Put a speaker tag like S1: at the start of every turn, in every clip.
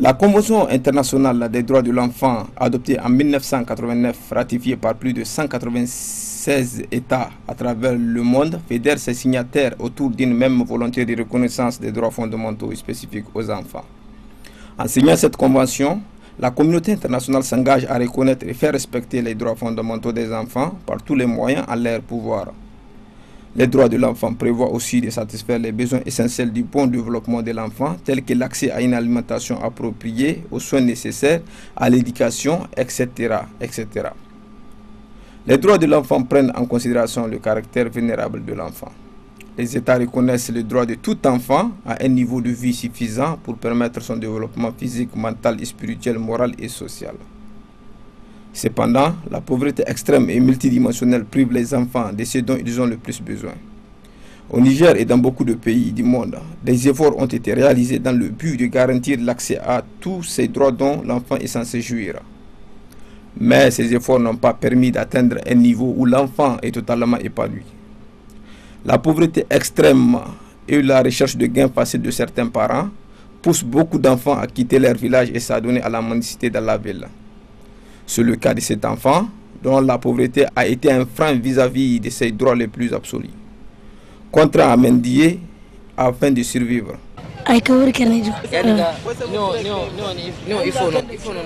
S1: La Convention internationale des droits de l'enfant, adoptée en 1989, ratifiée par plus de 196 États à travers le monde, fédère ses signataires autour d'une même volonté de reconnaissance des droits fondamentaux et spécifiques aux enfants. En signant cette convention, la communauté internationale s'engage à reconnaître et faire respecter les droits fondamentaux des enfants par tous les moyens en leur pouvoir. Les droits de l'enfant prévoient aussi de satisfaire les besoins essentiels du bon développement de l'enfant, tels que l'accès à une alimentation appropriée, aux soins nécessaires, à l'éducation, etc., etc. Les droits de l'enfant prennent en considération le caractère vulnérable de l'enfant. Les États reconnaissent le droit de tout enfant à un niveau de vie suffisant pour permettre son développement physique, mental, spirituel, moral et social. Cependant, la pauvreté extrême et multidimensionnelle prive les enfants de ce dont ils ont le plus besoin. Au Niger et dans beaucoup de pays du monde, des efforts ont été réalisés dans le but de garantir l'accès à tous ces droits dont l'enfant est censé jouir. Mais ces efforts n'ont pas permis d'atteindre un niveau où l'enfant est totalement épanoui. La pauvreté extrême et la recherche de gains faciles de certains parents poussent beaucoup d'enfants à quitter leur village et s'adonner à la mendicité dans la ville. C'est le cas de cet enfant dont la pauvreté a été un frein vis-à-vis de ses droits les plus absolus, contraint à mendier afin de survivre.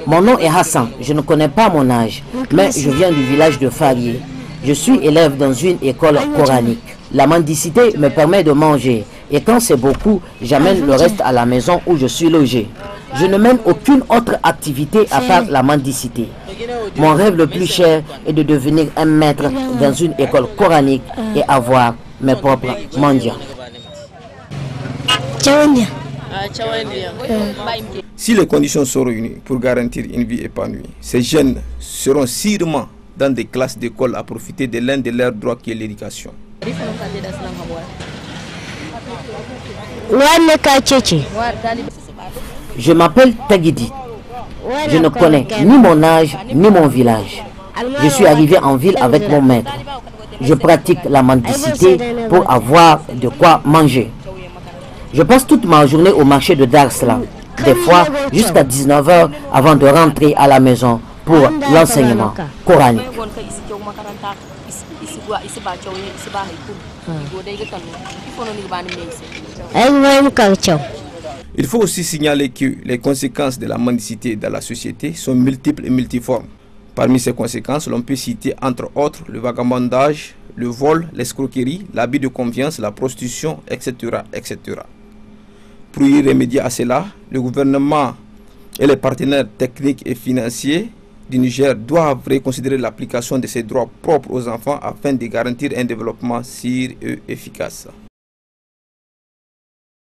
S2: Mon nom est Hassan, je ne connais pas mon âge, mais je viens du village de Farié. Je suis élève dans une école coranique. La mendicité me permet de manger et quand c'est beaucoup, j'amène le reste à la maison où je suis logé. Je ne mène aucune autre activité à part la mendicité. Mon rêve le plus cher est de devenir un maître dans une école coranique et avoir mes propres mendiants.
S1: Si les conditions sont réunies pour garantir une vie épanouie, ces jeunes seront sûrement dans des classes d'école à profiter de l'un de leurs droits qui est l'éducation.
S2: Je m'appelle Tagidi. Je ne connais ni mon âge ni mon village. Je suis arrivé en ville avec mon maître. Je pratique la mendicité pour avoir de quoi manger. Je passe toute ma journée au marché de Darslan, des fois jusqu'à 19 h avant de rentrer à la maison pour l'enseignement coranique.
S1: Il faut aussi signaler que les conséquences de la mendicité dans la société sont multiples et multiformes. Parmi ces conséquences, l'on peut citer entre autres le vagabondage, le vol, l'escroquerie, l'abus de confiance, la prostitution, etc., etc. Pour y remédier à cela, le gouvernement et les partenaires techniques et financiers du Niger doivent reconsidérer l'application de ces droits propres aux enfants afin de garantir un développement sûr et efficace.